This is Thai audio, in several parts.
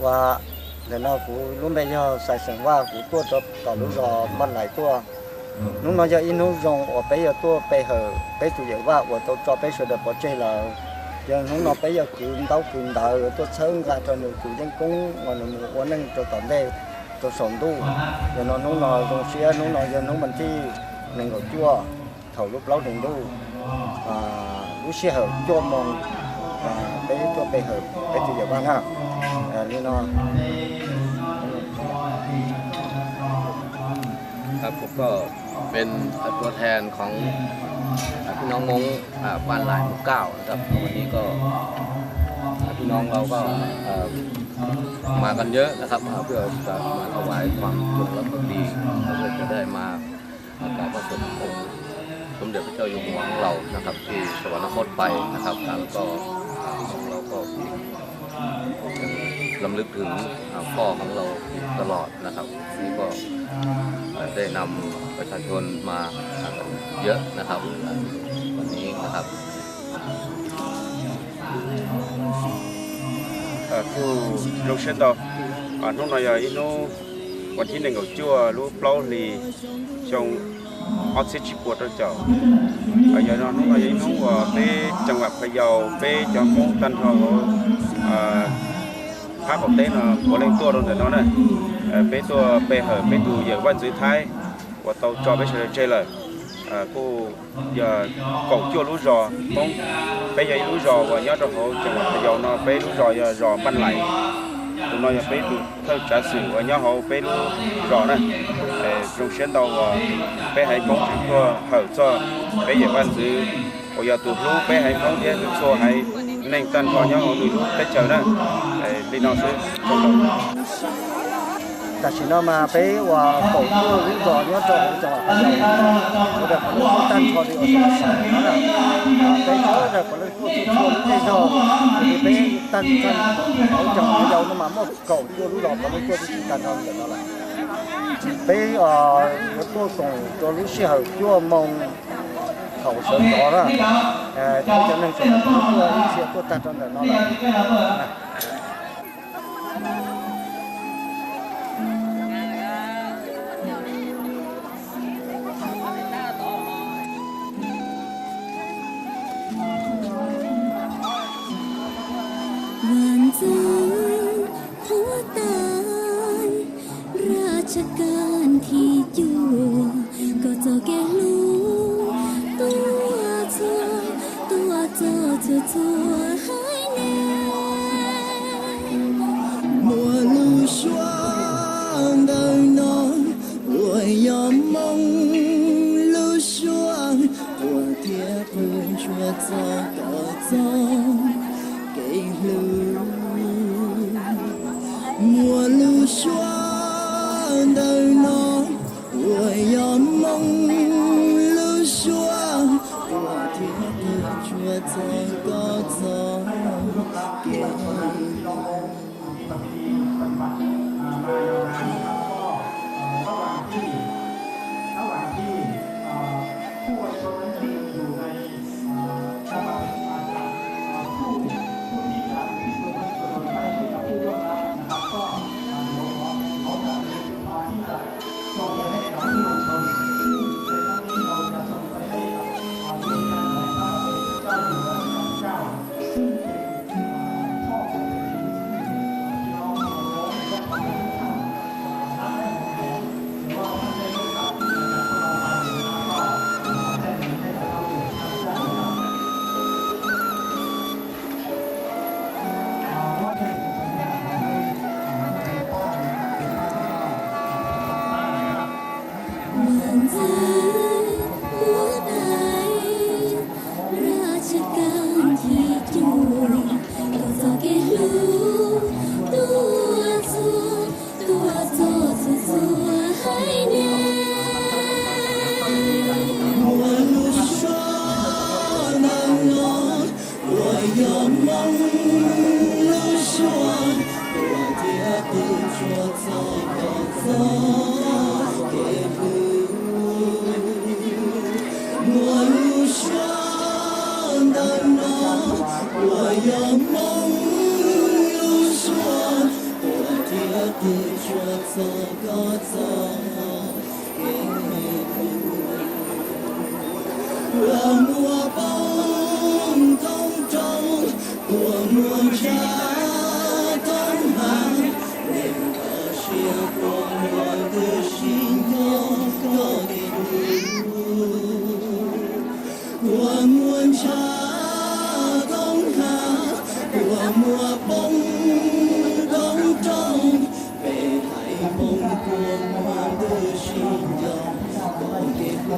ว่าเดี๋ยวเรากูรู้ไม่ยอใส่เสียงว่ากูตัวจะต่อรู้รอมันหลายตัวนู้นเราจะอินนู้นรองว่าไปเอาตัวไปเหอะไปตัวอย่างว่าว่าตัวจะไปสุดเดือดปวดใจเราอย่างนู้นเราไปเอาคืนเต้าคืนดาวตัวเชิงกันจนกูยังกุ้งวันนึงวันนึงตัวต่อได้ตัวสมดูอย่างนู้นเราตรงเสียนู้นเราอย่างนู้นมันที่หนึ่งกับจั่วเท่าลูกเล้าหนึ่งดูรู้เสียเหอะจั่วมองไปตัวไปเหอะไปตัวอย่างว่านะนี่เนาะครับผมก็เป็นตัวแทนของพี่น้องมงบ้านหลายหมู่เก้านะครับวันนี้ก็พี่น้องเราก็มากันเยอะนะครับเพื่อจะมาถวายความจงรักภักดีเพื่อจะได้มากราบพระสมเด็จสมเด็จพระเจ้าอยู่หัวของเรานะครับที่สวรรคตไปนะครับแล้วก็เราก็ลำลึกถึงพ่อของเราตลอดนะครับนี่ก็ได้นำประชาชนมาเยอะนะครับวันนี้นะครับผู้ลูกเช่นต่อน้องนายอินูวันที่หนึ่งของจั่วลูกเปล่าลีชงออสซิชิปวดเราเจ้าอย่างน้องนายอินูว่าไปจังหวัดพะเยาไปจังหวัดตันทองพระบอกเต้นบอลเล่นตัวตรงนั้นนะไปตัวไปเหอะไปดูอย่างวันสุดท้ายว่าเราจอไปเฉยๆเลยกูอย่ากองจั่วรู้รอต้องไปยัยรู้รอว่าย้อนเราจังหวัดพะเยาเนาะไปรู้รออย่ารอบันไหลตัวน้อยไปดูเท่าจ่าสื่อว่าย้อนเขาไปรู้รอนะโรงเรียนเราไปให้กองจั่วเหอะchoไปอย่างวันสุดว่าอย่าตัวรู้ไปให้กองเยอะตัวโซ่ให้nên tân họ nhau họ lùi lúc tết chờ đó đi nó sẽ không đồngแต่สินามาไปว่าเขาตัวรู้ก่อนเนี่ยจะจะแบบตั้งพอดีเอาสารนั่นแหละไปเจอแบบคนพูดที่ชวนที่ชอบไปตั้งเขาจะเอาน้ำมันมาเก่าตัวรู้หลอกเขาไม่ตัวที่การทำแบบนั้นแหละไปตัวส่งตัวรู้เสียหัวตัวมองเขาเสริมต่อละที่จะนั่งสมาธิตัวเสียตัวตั้งแบบนั้นแหละหัวตายราชการที่อยู่ก็เจ้าแก่ลูกตัวเธอให้แน่陌路霜的浓，我要梦路霜，我爹不说走的走，给路。陌路霜的浓，我要梦路霜，我爹不说走的走，给路。เ我莫风中中，我莫沙东航，连个血过我的心都够的路。我莫沙东航，我莫风中中，北海风过我的心都够的路。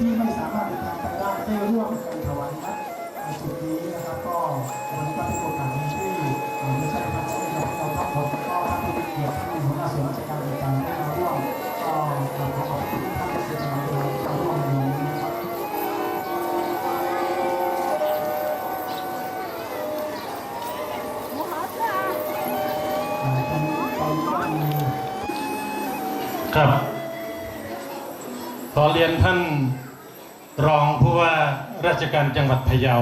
ที่ไม่สามารถเดินทางไปได้ได้ร่วมกันถวายวัดในจุดนี้นะครับก็วันนี้ก็เป็นโอกาสที่ไม่ใช่ทางของเราทั้งหมดก็ท่านผู้มีเกียรติท่านหัวหน้าส่วนราชการต่างๆได้มาร่วมก็ขอขอบคุณท่านที่มาร่วมในวันนี้นะครับครับขอเรียนท่านรองผู้ว่าราชการจังหวัดพะเยา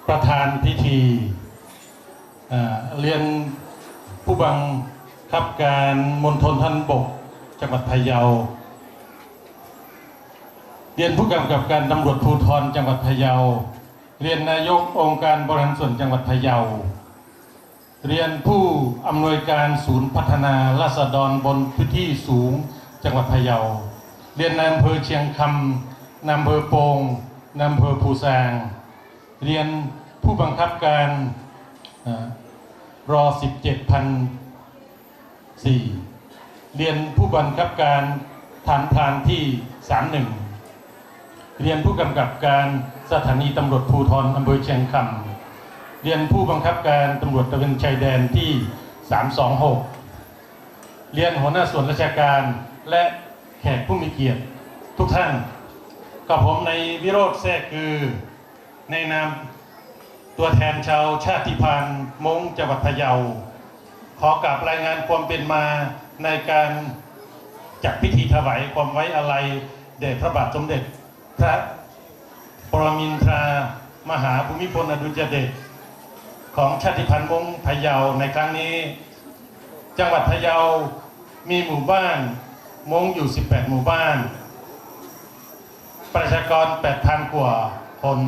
ประธานพิธีเรียนผู้บังคับการมณฑลทหารบกจังหวัดพะเยาเรียนผู้กำกับการตำรวจภูธรจังหวัดพะเยาเรียนนายกองค์การบริหารส่วนจังหวัดพะเยาเรียนผู้อำนวยการศูนย์พัฒนาราษฎรบนพื้นที่สูงจังหวัดพะเยาเรียนนายอำเภอเชียงคำนายอำเภอโป่งนายอำเภอภูซางเรียนผู้บังคับการร17,004เรียนผู้บังคับการฐานพรานที่31เรียนผู้กำกับการสถานีตำรวจภูธรอำเภอเชียงคำเรียนผู้บังคับการตำรวจตระเวนชายแดนที่326เรียนหัวหน้าส่วนราชการและแขกผู้มีเกียรติทุกท่านกับผมในวิโรจน์แท้คือในนามตัวแทนชาวชาติพันธุ์ม้งจังหวัดพะเยาขอกราบรายงานความเป็นมาในการจัดพิธีถวายความไว้อาลัยแด่พระบาทสมเด็จพระปรมินทรามหาภูมิพลอดุลยเดชของชาติพันธุ์ม้งพะเยาในครั้งนี้จังหวัดพะเยามีหมู่บ้านม้งอยู่18หมู่บ้านประชากร 8,000 กว่าคน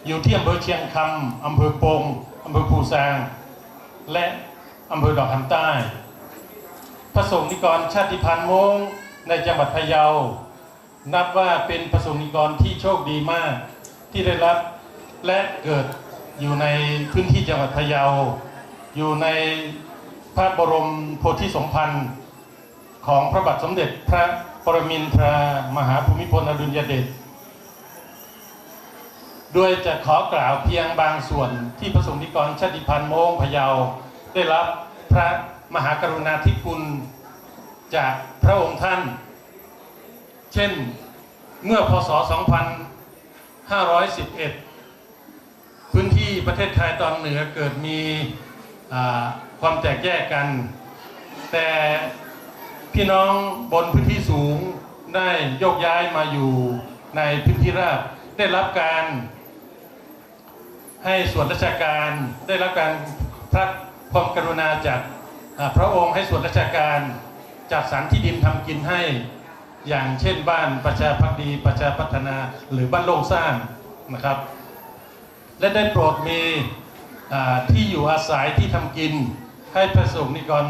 อยู่ที่อำเภอเชียงคำอำเภอโป่งอำเภอภูซางและอำเภอดอกคำใต้ประสงค์นิกรชาติพันธุ์ม้งในจังหวัดพะเยานับว่าเป็นประสงค์นิกรที่โชคดีมากที่ได้รับและเกิดอยู่ในพื้นที่จังหวัดพะเยาอยู่ในพระบรมโพธิสมภารของพระบาทสมเด็จพระปรมินทรามหาภูมิพลอดุลยเดชโดยจะขอกล่าวเพียงบางส่วนที่ประสงค์นิกรชาติพันธุ์ม้งพะเยาได้รับพระมหากรุณาธิคุณจากพระองค์ท่านเช่นเมื่อพศ 2511 พื้นที่ประเทศไทยตอนเหนือเกิดมีความแตกแยกกันแต่พี่น้องบนพื้นที่สูงได้โยกย้ายมาอยู่ในพื้นที่ราบได้รับการให้ส่วนราชการได้รับการพระความกรุณาจากพระองค์ให้ส่วนราชการจัดสรรที่ดินทำกินให้อย่างเช่นบ้านประชาภักดีประชาพัฒนาหรือบ้านโล่งสร้างนะครับและได้โปรดมีที่อยู่อาศัยที่ทำกินให้ประสงค์นิกร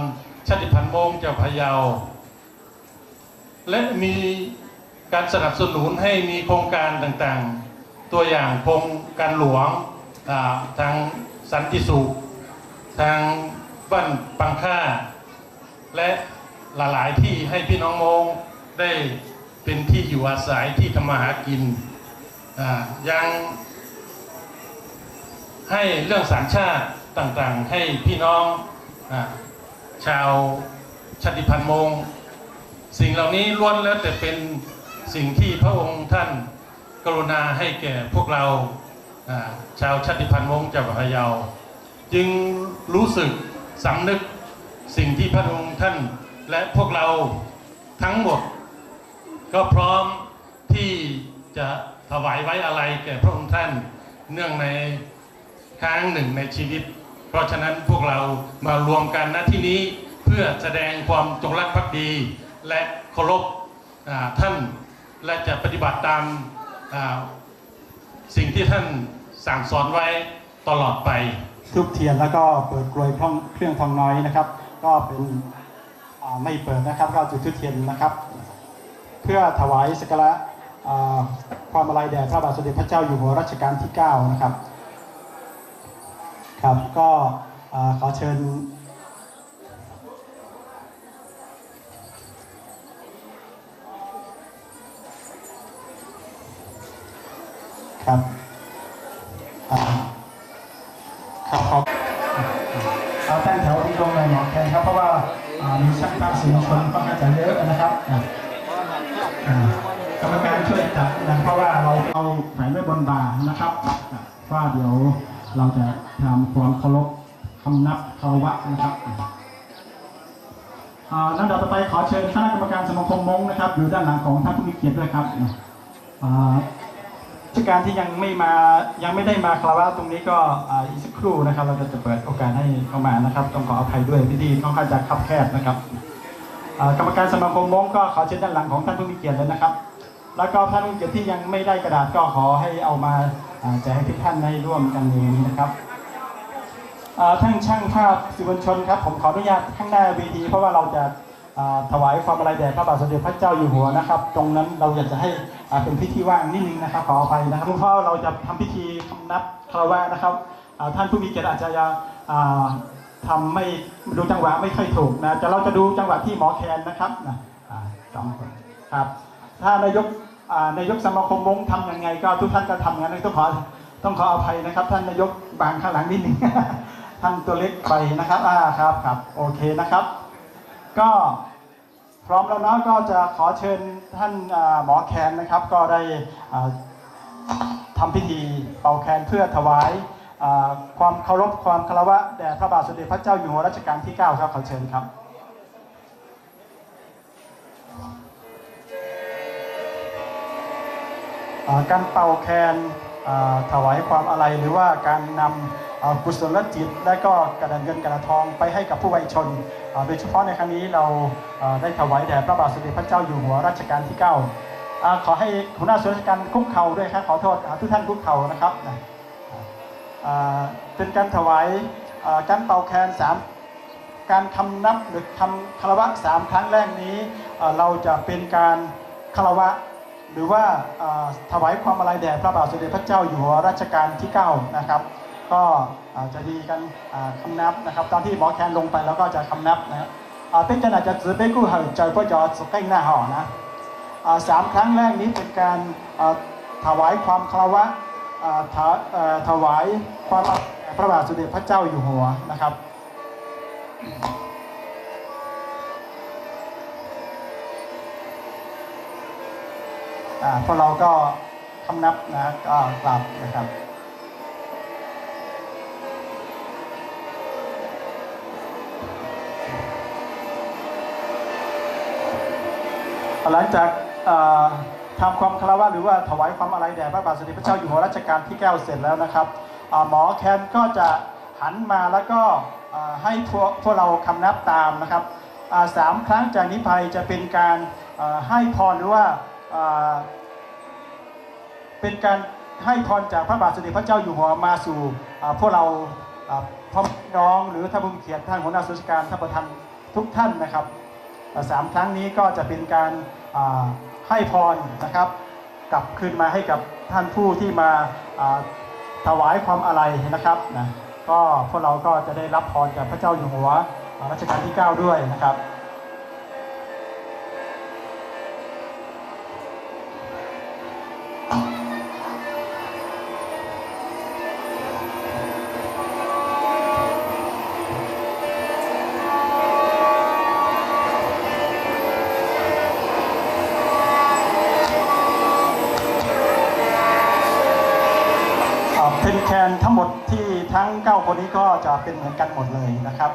ชาติพันธุ์ม้งจังหวัดพะเยาและมีการสนับสนุนให้มีโครงการต่างๆตัวอย่างโครงการหลวงทางสันติสุขทางบ้านปังค่าและหลายๆที่ให้พี่น้องม้งได้เป็นที่อยู่อาศัยที่ทำมาหากินยังให้เรื่องสัญชาติต่างๆให้พี่น้องชาว ชาติพันธุ์มงสิ่งเหล่านี้ล้วนแล้วแต่เป็นสิ่งที่พระองค์ท่านกรุณาให้แก่พวกเราชาวชาติพันธุ์มงจังหวัดพะเยาจึงรู้สึกสำนึกสิ่งที่พระองค์ท่านและพวกเราทั้งหมดก็พร้อมที่จะถวายไว้อะไรแก่พระองค์ท่านเนื่องในครั้งหนึ่งในชีวิตเพราะฉะนั้นพวกเรามารวมกันณที่นี้เพื่อแสดงความจงรักภักดีและเคารพท่านและจะปฏิบัติตามสิ่งที่ท่านสั่งสอนไว้ตลอดไปทุบเทียนแล้วก็เปิดกลวยเครื่องทองน้อยนะครับก็เป็นไม่เปิดนะครับก็จุดทุบเทียนนะครับเพื่อถวายสักการะความอาลัยแด่พระบาทสมเด็จพระเจ้าอยู่หัวรัชกาลที่9นะครับครับก็ขอเชิญครับครับขอตั้งแถวตรงๆเลยหมอแคนครับเพราะว่ามีช่างภาพสื่อมวลชนก็น่าจะเยอะนะครับกรรมการช่วยจัดนะเพราะว่าเราเอาแขวนไว้บนบ่านะครับว่าเดี๋ยวเราจะทำความเคารพคำนับคารวะนะครับลำดับต่อไปขอเชิญคณะกรรมการสมาคมมงนะครับอยู่ด้านหลังของท่านผู้มีเกียรติด้วยครับราชการที่ยังไม่ได้มาคารวะตรงนี้ก็อีกสักครู่นะครับเราจะเปิดโอกาสให้เข้ามานะครับต้องขออภัยด้วยพิธีค่อนข้างจะคับแคบนะครับกรรมการสมาคมมงก็ขอเชิญด้านหลังของท่านผู้มีเกียรติเลยนะครับแล้วก็ท่านผู้มีเกียรติที่ยังไม่ได้กระดาษก็ขอให้เอามาแจกให้ทุกท่านได้ร่วมกันในนี้นะครับท่านช่างภาพสื่อมวลชนครับผมขออนุญาตข้างหน้าเวทีเพราะว่าเราจะถวายความอาลัยแด่พระบาทสมเด็จพระเจ้าอยู่หัวนะครับตรงนั้นเราอยากจะให้เป็นพิธีว่างนิดนึงนะครับขออภัยนะครับเพราะเราจะทำพิธีคำนับคารวะนะครับท่านผู้มีเกียรติอาจจะทำไม่ดูจังหวะไม่ค่อยถูกนะแต่เราจะดูจังหวะที่หมอแคนนะครับ2 คนครับถ้านายกสมาคมมงทำยังไงก็ทุกท่านก็ทำงั้นต้องขออภัยนะครับท่านนายกบางข้างหลังนิดนึง ท่านตัวเล็กไปนะครับครับโอเคนะครับก็พร้อมแล้วเนาะก็จะขอเชิญท่านหมอแคนนะครับก็ได้ทำพิธีเป่าแคนเพื่อถวายความเคารพความคารวะแด่พระบาทสมเด็จพระเจ้าอยู่หัวรัชกาลที่9ครับขอเชิญครับการเป่าแคนถวายความอาลัยหรือว่าการนำกุศลจิตและก็กระดานเงินกระดาษทองไปให้กับผู้วายชนโดยเฉพาะในครั้งนี้เราได้ถวายแด่พระบาทสมเด็จพระเจ้าอยู่หัวรัชกาลที่9ขอให้หัวหน้าส่วนราชการคุกเข่าด้วยครับขอโทษทุกท่านคุกเข่านะครับเป็นการถวายการเป่าแคนการคำนับหรือคำคารวะ3 ครั้งแรกนี้เราจะเป็นการคารวะหรือว่าถวายความอาลัยแด่พระบาทสมเด็จพระเจ้าอยู่หัวรัชกาลที่9นะครับก็จะดีกันคำนับนะครับตอนที่หมอแคนลงไปแล้วก็จะคำนับนะครับเป็นการอาจจะถือเป็นกู้เหตุใจพ่อจอสกัยหน้าห่อนะ3 ครั้งแรกนี้เป็นการถวายความคารวะถวายความพระบาทสมเด็จพระเจ้าอยู่หัวนะครับพวกเราก็คำนับนะก็กราบนะครับหลังจากทำความคารวะหรือว่าถวายความอาลัยแด่พระบาทสมเด็จพระเจ้าอยู่หัวรัชกาลที่9เสร็จแล้วนะครับหมอแคนก็จะหันมาแล้วก็ให้พวกเราคำนับตามนะครับ3 ครั้งจากนี้ไปจะเป็นการให้พรหรือว่าเป็นการให้พรจากพระบาทสมเด็จพระเจ้าอยู่หัวมาสู่พวกเราพ่อน้องหรือท่านผู้มีเกียรติท่านหัวหน้าส่วนราชการท่านประธานทุกท่านนะครับ3 ครั้งนี้ก็จะเป็นการให้พรนะครับกลับคืนมาให้กับท่านผู้ที่มาถวายความอาลัยนะครับก็พวกเราก็จะได้รับพรจากพระเจ้าอยู่หัวรัชกาลที่9ด้วยนะครับ คนนี้ก็จะเป็นเหมือนกันหมดเลยนะครับ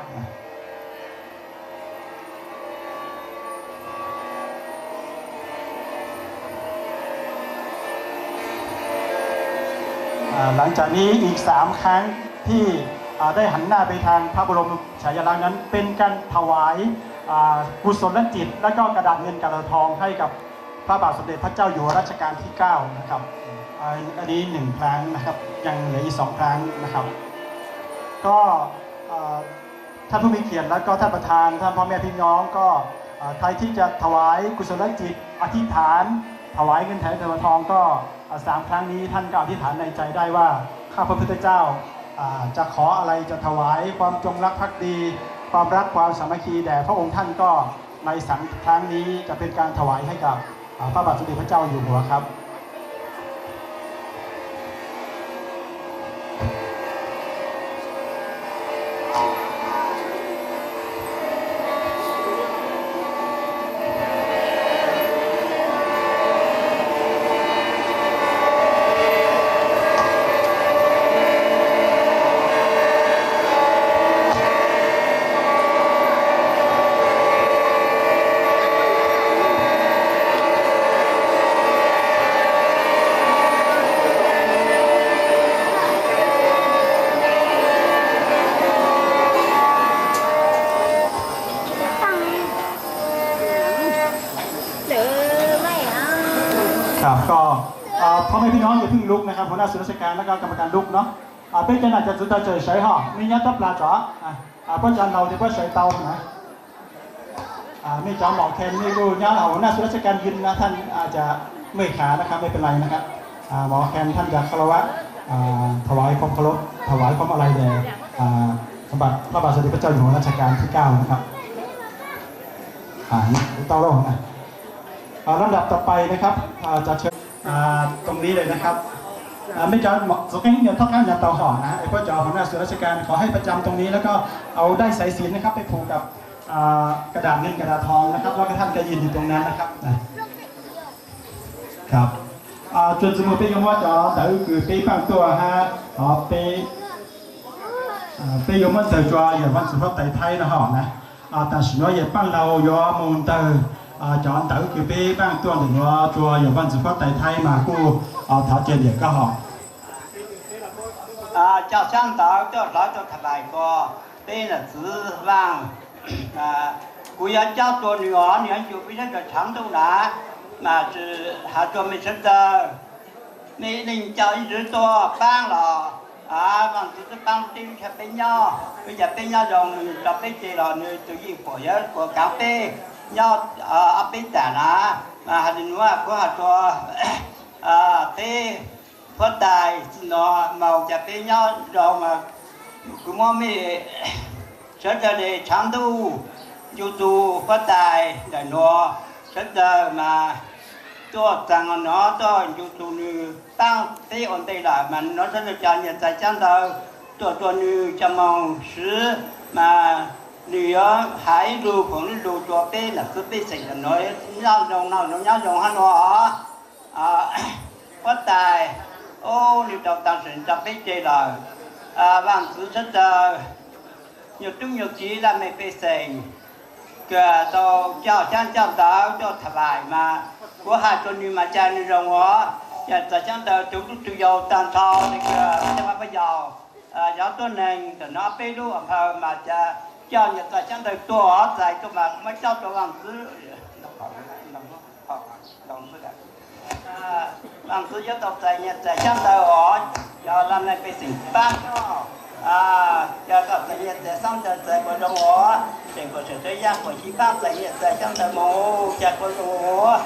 หลังจากนี้อีก3ครั้งที่ได้หันหน้าไปทางพระบรมฉายาลักษณ์นั้นเป็นการถวายกุศลจิตและก็กระดาษเงินกระดาษทองให้กับพระบาทสมเด็จพระเจ้าอยู่หัวรัชกาลที่9นะครับอันนี้1ครั้งนะครับยังเหลืออีก2ครั้งนะครับก็ท่านผู้มีเกียรติและก็ท่านประธานท่านพ่อแม่พี่น้องก็ใครที่จะถวายกุศลจิตอธิษฐานถวายเงินแทนกระดาษทองก็3ครั้งนี้ท่านก็อธิษฐานในใจได้ว่าข้าพระพุทธเจ้าจะขออะไรจะถวายความจงรักภักดีความรักความสามัคคีแด่พระองค์ท่านก็ใน3ครั้งนี้จะเป็นการถวายให้กับพระบาทสมเด็จพระเจ้าอยู่หัวครับครับก็พ่อแม่พี่น้องอย่าเพิ่งลุกนะครับหัวหน้าส่วนราชการและก็กรรมการลุกเนาะเป็นขนาดจะจุดเฉยใช้ห่อมีญาติปลาจ๋อเพราะจันเราจะว่าใช้เตานะไม่จ๋อหมอกแคนนี่ดูญาติเราหัวหน้าส่วนราชการยืนนะท่านอาจจะเมื่อยขานะครับไม่เป็นไรนะครับหมอแคนท่านจะคารวะถวายความเคารพถวายความอะไรแด่สมบัติพระบาทสมเด็จพระเจ้าอยู่หัวรัชกาลที่9นะครับเตาเรานะลำดับต่อไปนะครับจะเชิญตรงนี้เลยนะครับไม่จอสุกี้เดี๋ยวท่องข้ามอย่าเตาห่อนะไอ้พ่อจอของหน้าส่วนราชการขอให้ประจำตรงนี้แล้วก็เอาได้สายสิญจน์นะครับไปผูกกับกระดาษเงินกระดาษทองนะครับแล้วก็ท่านก็ยืนอยู่ตรงนั้นนะครับครับจุดสมุดเป็นคำว่าจอเดี๋ยวคือไปฟังตัวฮะไปยมวันเสาร์จออย่าวันสุภาพไทยนะห่อนะแต่สิ่งน้อยอย่าปั้นเราย่อมูลเตอchọn tử kỳ bê ban tuần thì nó chùa nhiều văn sự phát tại thay mà cô thảo trên địa có họ cho sáng tạo cho nói cho thật bài có đây là chữ vàng cô giáo cho tôi nhỏ chụp biết cho sáng đâu đã mà hạ cho mình rất mình định cho chữ to ban là bằng chữ ban tim sẽ bên nhau bây giờ bên nhau rồi mình tập bên chị là người tự nhiên của cà phê nhau ở bên trả là mà hìnhว่าcó hạt cho thế phát tài nó màu chặt bên nhau rồi mà cũng mong mình sẽ ra để sáng tu du tu phát tài để nó sẽ ra mà cho rằng nó cho du tu như tăng thế ổn định là mà nó sẽ được cho nhận tài chân đâu cho như cho mong sứ mà nếu hãy lưu cũng lưu cho bé là cứ bé sinh là nói nhau dùng hắn nó phát tài ô nếu đầu tăng sinh cho bé chơi là bằng cứ rất nhiều trung nhiều chỉ là mấy bé sinh cái tao cho chăn cho tao cho thằng bài mà của hai con như mà cha như rồng ó giờ ta chăn tao chúng tôi giàu tàn thọ thì cái mà bây giờ giáo tôi này thì nó bé luôn mà cha cho nhật là chẳng được tua tại cho mà mới cho tôi làm thứ làm thứ giáo tộc tại nhật tại chẳng được họ cho làm này phải sinh ban cho các tại nhật tại xong tại tại của đông họ thì có sự thời gian của chi ban tại nhật tại chẳng được mồ chặt của họ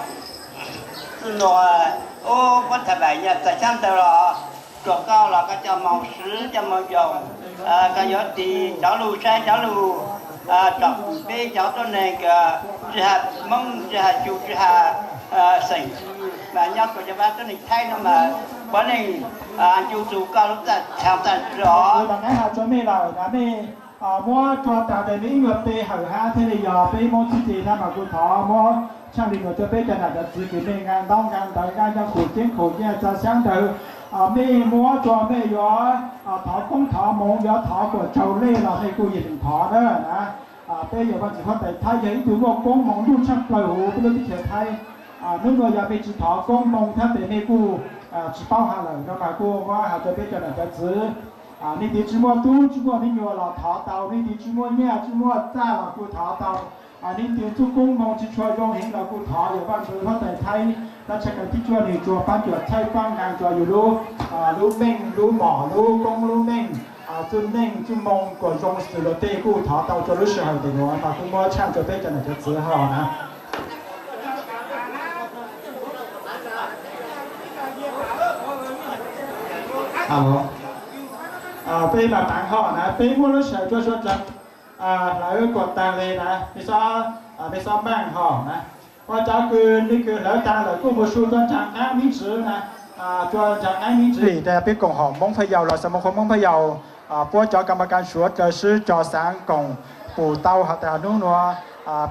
rồi ô có thể bảy nhật tại chẳng được rồi chỗ cao là cái cho màu sứ cho màu dầu cái gió thì cháu lù sai cháu lù chọc bé cháu tôi này cái chỉ hạt mông chỉ hạt chuột chỉ hạt sành và nhau của cho ba tôi này thay nó mà có này chuột chuột cao lúc ta tham gia rõ là cái hạt cho mẹ là mẹ mua cho ta để mấy người bé hở ha thế thì giờ bé mua chi tiền mà cô thọ mua sang đi người cho bé cho là chỉ cái bên ngang đông ngang tới ngang cho khổ chiến khổ nha cho sáng từ 咩摸做咩咗ถอ公ถอมง咗ถอ個就呢啦，你固然ถอ啦นะเป้有วันสิเขาแต่ไทยยังดูว่า公มงลูกชักปล่อยหูไม่รู้ที่เฉยไทยนึกว่าอย่าไปจีถอ公มงถ้าแต่ไม่กูจีเป้าหาเลยก็มากูว่าหาจะไปจะไหนจะซื้อนี่ดีจีมัวตู้จีมัวนี่有เราถอเตานี่ดีจีมัวเนี่ยจีมัวจ้าเรากูถอเตานี่ดีทุก公มงจีช่วยยงเห็นเรากูถออยู่บ้านคือเขาแต่ไทยราชการที่ช่วยในจัวปั้นจัวใช้ฟังงานจัวอยู่รู้เม่งรู้หมอรู้กงรู้เม่งจุนเม่งจุนมงกว่าจงสื่อเราเต้กู้ถอเตาจะรู้สึกอะไรดีวะแต่คุณว่าช่างจะได้จะไหนจะซื้อห่อนะไปแบบต่างห่อนะไปมั่วรู้สึกช่วยช่วยจังหลายกดตังเลยนะไปซ้อมบ้างห่อนะว่าจะคือนี่คือแล้วตังเลยกู้มาสู้จนจากน้ำมิตรนะจนจากน้ำมิตรแต่เป็นกล่องหอมมงพะเยาเราสมาคมมงพะเยาพวกเจ้ากรรมการชัวจะซื้อจอสังกล่องปู่เต้าหาแต่นู่นนัว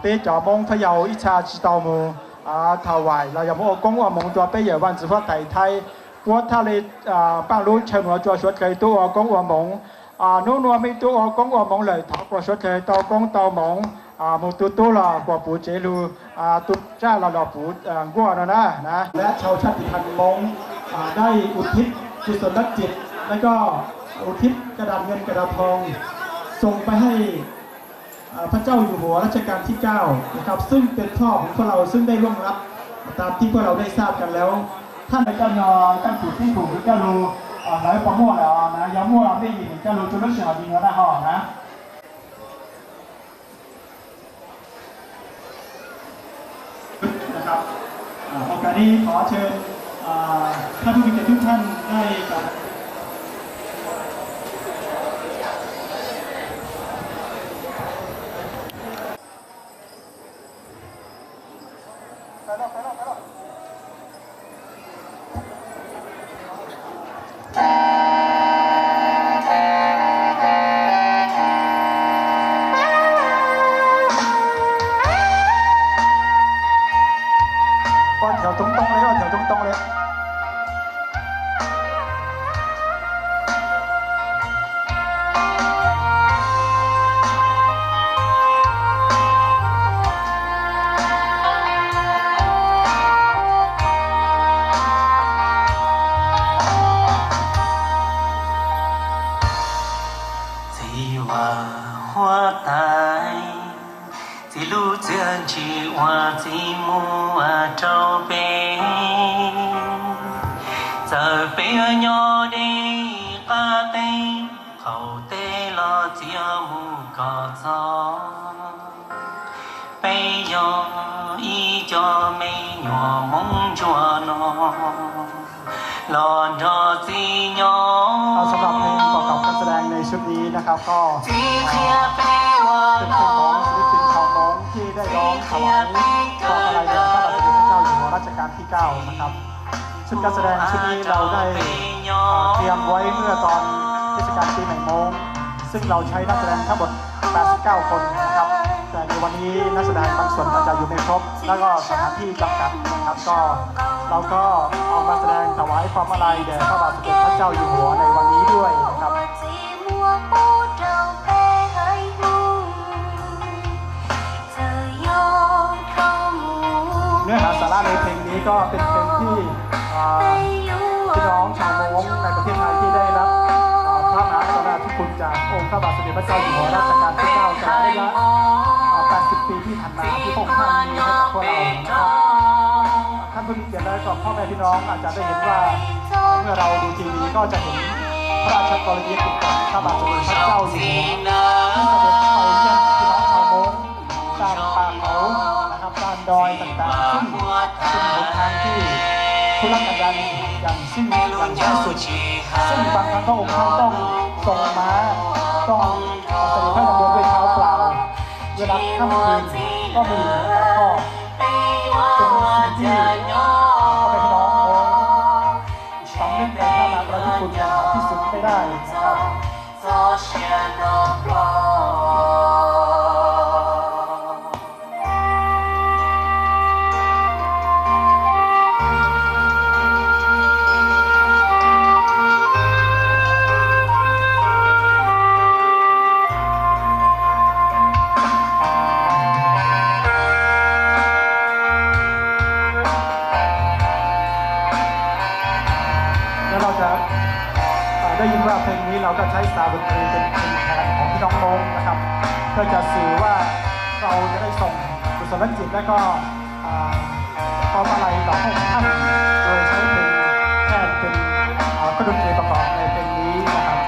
เป็นจอมงพะเยาอิชาจิตามูถวายเราอย่าพูดกงว่ามงตัวเป็นอย่างวันสุภาพไทยพวกท่าเลยป้ารู้เชิญหัวจอชดเคยตัวกงว่ามงนู่นนัวไม่ตัวกงว่ามงเลยถอกชดเคยต่อกงต่อมงมุตุตุลากว่าปู่เจลูตุจ้าเราปู่กัวนะและชาวชาติพันธุ์มงได้อุทิศกุศลจิตและก็อุทิศกระดาษเงินกระดาษทองส่งไปให้พระเจ้าอยู่หัวรัชกาลที่9นะครับซึ่งเป็นพ่อของพวกเราซึ่งได้ร่วงรับตามที่พวกเราได้ทราบกันแล้วท่านเจ้านอท่านปู่ที่ถูกเจ้าลูหลายประมั่วแล้วนะย้ำมั่วไม่ยินเจ้าลูจุลเฉียวดีนะห่อนะนะครับโอกาสนี้ขอเชิญท่านผู้มีเกียรติทุกท่านได้กับแถวตรงๆเลยแถวตรงๆเลย giờ bây nhỏ đi ca tê khẩu tê lo chia mu cỏ gió bây giờ y cho mây nhỏ mong chùa nó lo cho gì nhỏ สำหรับเพลงประกอบการแสดงในชุดนี้นะครับก็เป็นเพลงของศิลปินชาวมอญที่ได้ร้องถวายความอาลัยแด่พระบาทสมเด็จพระเจ้าอยู่หัวรัชกาลที่9นะครับชุดการแสดงชุดนี้เราได้เตรียมไว้เมื่อตอนเทศกาลปีใหม่มงซึ่งเราใช้นักแสดงทั้งหมด89 คนนะครับแต่ในวันนี้นักแสดงบางส่วนอาจจะอยู่ไม่ครบแล้วก็สถานที่จำกัดนะครับก็เราก็เอามาแสดงถวายความอาลัยแด่พระบาทสมเด็จพระเจ้าอยู่หัวในวันนี้ด้วยนะครับเนื้อหาสาระในเพลงนี้ก็เป็นเพลงที่พี่น้องชาวมงในประเทศไทยที่ได้รับพระมหากรุณาธิคุณจากองค์พระบาทสมเด็จพระเจ้าอยู่หัวรัชกาลที่9จากระยะ80 ปีที่ผ่านมาที่พระองค์ท่านมีให้กับพวกเรานะครับท่านผู้มีเกียรติและก็พ่อแม่พี่น้องอาจจะได้เห็นว่าเมื่อเราดูทีวีก็จะเห็นพระราชกรณียกิจของพระบาทสมเด็จพระเจ้าอยู่หัวที่เสด็จไปเยี่ยมพี่น้องชาวมงตามป่าเขานะครับตามดอยต่างๆซึ่งเป็นหนทางที่ทุรกันดารอย่างสิ้นสุดซึ่งบางครั้งพระองค์ท่านต้องทรงม้าต้องเสด็จพระดำเนินด้วยเท้าเปล่าเวลาค่ำคืนก็มีแล้วก็เป็นสิ่งที่พ่อแม่พี่น้องสำนึกในพระมหากรุณาธิคุณอย่างที่สุดไม่ได้นะครับ ช้ซาวด์ดนตรีเป็นแทนของพี่น้องมงนะครับเพื่อจะสื่อว่าเราจะได้ส่งกุศลจิตและก็ความอะไรต่อพระองค์ท่านโดยใช้เพลงแทนเป็นเครื่องดนตรีประกอบในเพลงนี้นะครับ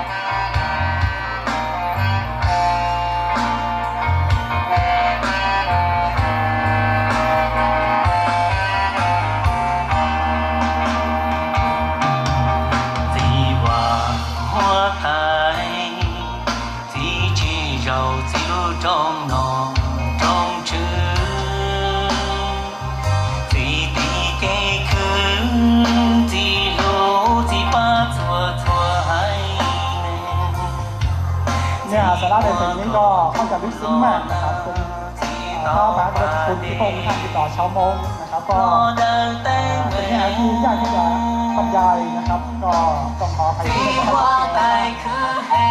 สาระในเพลงนี้ก็ค่อนข้างลึกซึ้งมากนะครับเป็นพระมหากรุณาธิคุณที่พระองค์ท่านติดต่อชาวมงนะครับก็เป็นงานที่ยากที่จะบรรยายนะครับก็ต้องขออภัยที่ไม่ได้ให้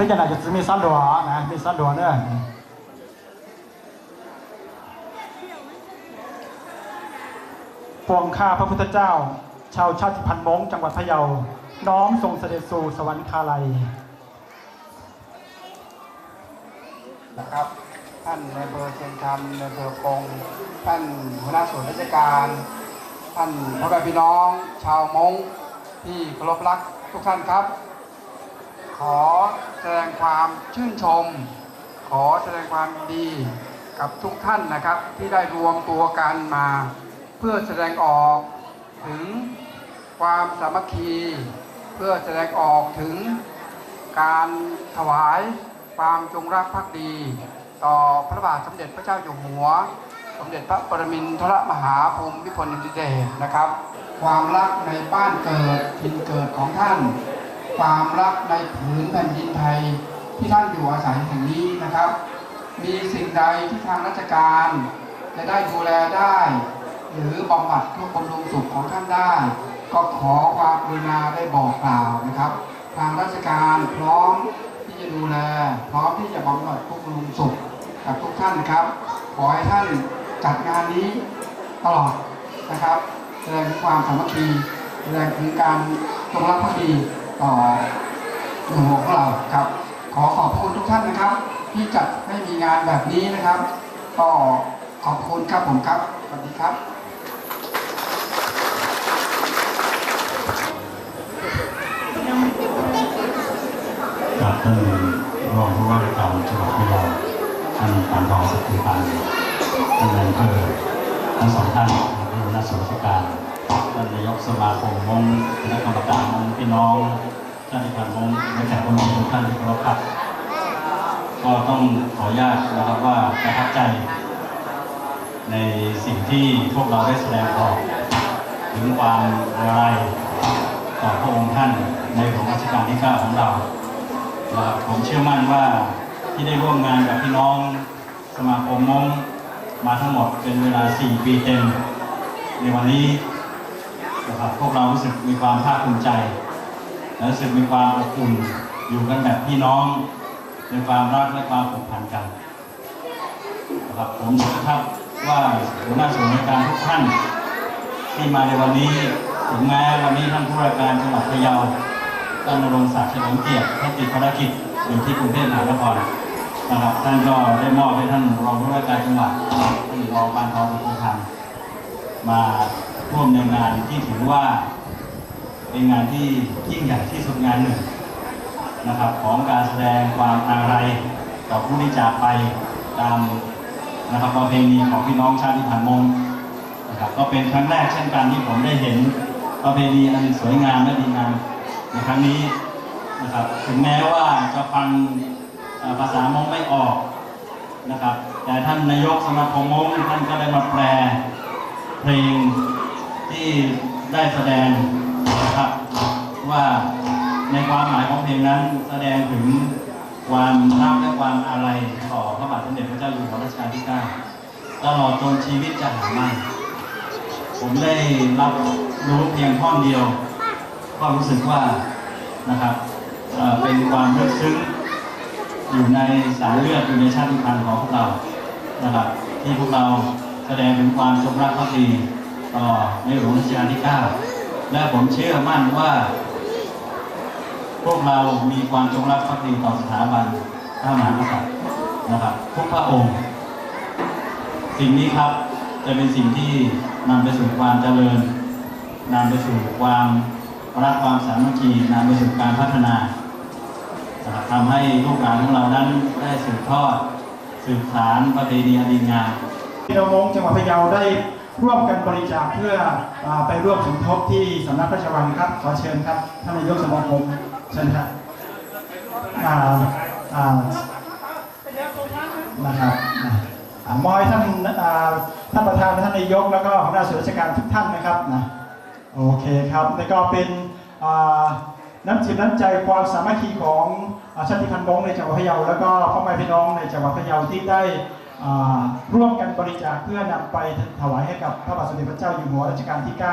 เป็นยังไงจะมีสั้นดัวนะมีสั้นดัวเนี่ยปวงข้าพระพุทธเจ้าชาวชาติพันธุ์มงจังหวัดพะเยาน้อมทรงเสด็จสู่สวรรคาลัยนะครับท่านในอำเภอเชียงคำในอำเภอปงท่านหัวหน้าส่วนราชการท่านพ่อแม่พี่น้องชาวมงที่เคารพรักทุกท่านครับขอแสดงความชื่นชมขอแสดงความดีกับทุกท่านนะครับที่ได้รวมตัวกันมาเพื่อแสดงออกถึงความสามัคคีเพื่อแสดงออกถึงการถวายความจงรักภักดีต่อพระบาทสมเด็จพระเจ้าอยู่หัวสมเด็จพระปรมินทรมหาภูมิพลอดุลยเดชนะครับความรักในบ้านเกิดถิ่นเกิดของท่านความรักในผืนแผ่นดินไทยที่ท่านอยู่อาศัยแห่งนี้นะครับมีสิ่งใดที่ทางราชการจะได้ดูแลได้หรือบำบัดทุกข์บำรุงสุขของท่านได้ก็ขอความกรุณาได้บอกกล่าวนะครับทางราชการพร้อมที่จะดูแลพร้อมที่จะบำบัดทุกข์บำรุงสุขกับทุกท่านนะครับขอให้ท่านจัดงานนี้ตลอดนะครับแสดงถึงความสามัคคีแสดงถึงการจงรักภักดีต่อหมู่ของเราครับขอขอบคุณทุกท่านนะครับที่จัดให้มีงานแบบนี้นะครับก็ขอบคุณครับผมครับสวัสดีครับกับท่านรองผู้ว่าราชการจังหวัดพะเยาท่านปานทองสัตย์พันธ์ท่านนายอำเภอทั้งสองท่านท่านหัวหน้าส่วนราชการท่านนายกสมาคมมงคณะกรรมการมงพี่น้องชาติพันธุ์มงและแขกผู้มีทุกท่านที่เคารพครับก็ต้องขออนุญาตนะครับว่าประทับใจในสิ่งที่พวกเราได้แสดงออกถึงความอาลัยต่อพระองค์ท่านในหลวงรัชกาลที่ 9ของเราผมเชื่อมั่นว่าที่ได้ร่วมงานกับพี่น้องสมาคมมงมาทั้งหมดเป็นเวลา4 ปีเต็มในวันนี้นะครับพวกเรารู้สึกมีความภาคภูมิใจและรู้สึกมีความอบอุ่นอยู่กันแบบพี่น้องในความรักและความผูกพันกันนะครับผมเชื่อครับว่าหัวหน้าส่วนราชการทุกท่านที่มาในวันนี้ถึงแม้วันนี้ท่านผู้ว่าการจังหวัดพะเยาท่านณรงค์ศักดิ์เฉลิมเกียรติท่านติดภารกิจ อยู่ที่กรุงเทพมหานครนะครับท่านก็ได้มอบให้ท่านรองผู้ว่าการจังหวัดท่านรองปานทองสุพรรณมาร่วมในงานที่ถือว่าเป็นงานที่ยิ่งใหญ่ที่สุดงานหนึ่งนะครับของการแสดงความอาลัยต่อผู้ที่จากไปตามนะครับประเพณีของพี่น้องชาติพันธุ์มงนะครับก็เป็นครั้งแรกเช่นกันที่ผมได้เห็นประเพณีอันสวยงามและดีงามในครั้งนี้นะครับถึงแม้ว่าจะฟังภาษามงไม่ออกนะครับแต่ท่านนายกสมาคมมงท่านก็ได้มาแปลเพลงที่ได้แสดงนะครับว่าในความหมายของเพลงนั้นแสดงถึงความรักและความอาลัยต่อพระบาทสมเด็จพระเจ้าอยู่หัวรัชกาลที่ 9ตลอดจนชีวิตจะหาไม่ผมได้รับรู้เพียงท่อนเดียวก็รู้สึกว่านะครับเป็นความลึกซึ้งอยู่ในสายเลือดอยู่ในชาติพันธุ์ของพวกเรานะครับที่พวกเราแสดงถึงความจงรักภักดีต่อในหลวงรัชกาลที่ 9และผมเชื่อมั่นว่าพวกเรามีความจงรักภักดีต่อสถาบันพระมหากษัตริย์นะครับทุกพระองค์สิ่งนี้ครับจะเป็นสิ่งที่นำไปสู่ความเจริญนำไปสู่ความรักความสามัคคีนำไปสู่การพัฒนาทำให้ลูกหลานของเรานั้นได้สืบทอดสืบสานประเพณีอันดีงามพี่น้องมงจังหวัดพะเยาได้ร่วมกันบริจาคเพื่อไปร่วมสมทบที่สำนักพระราชวังครับขอเชิญครับท่านนายกสมาคมเชิญครับนะครับมอยท่านประธานท่านนายกแล้วก็หัวหน้าส่วนราชการทุกท่านนะครับนะโอเคครับแล้วก็เป็นน้ำจิตน้ำใจความสามัคคีของชาติพันธุ์มงในจังหวัดพะเยาแล้วก็พ่อแม่พี่น้องในจังหวัดพะเยาที่ได้ร่วมกันบริจาคเพื่อนำไปถวายให้กับพระบาทสมเด็จพระเจ้าอยู่หัวรัชกาลที่ 9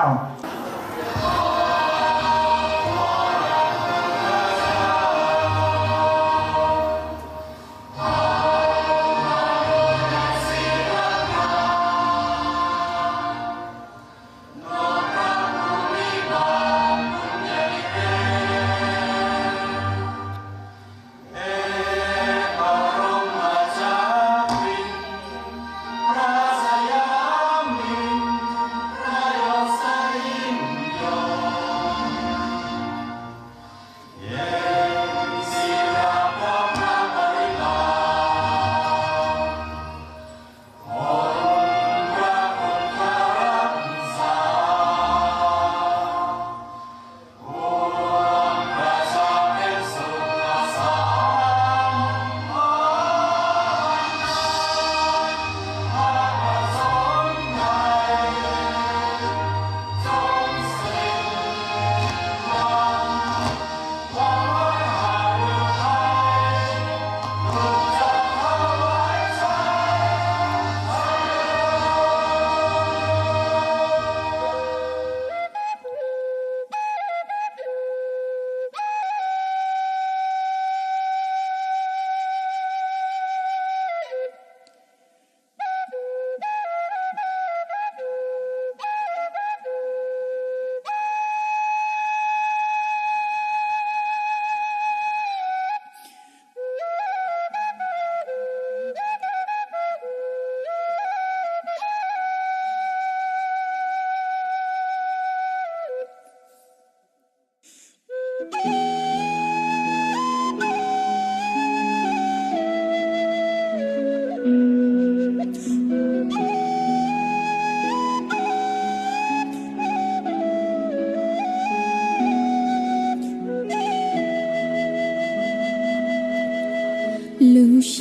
路线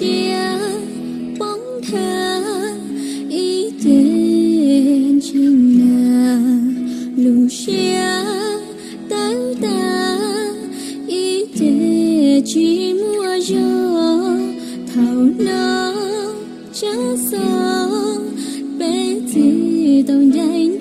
帮他一点情啊，路线到达一点寂寞热，头脑加速被自动带。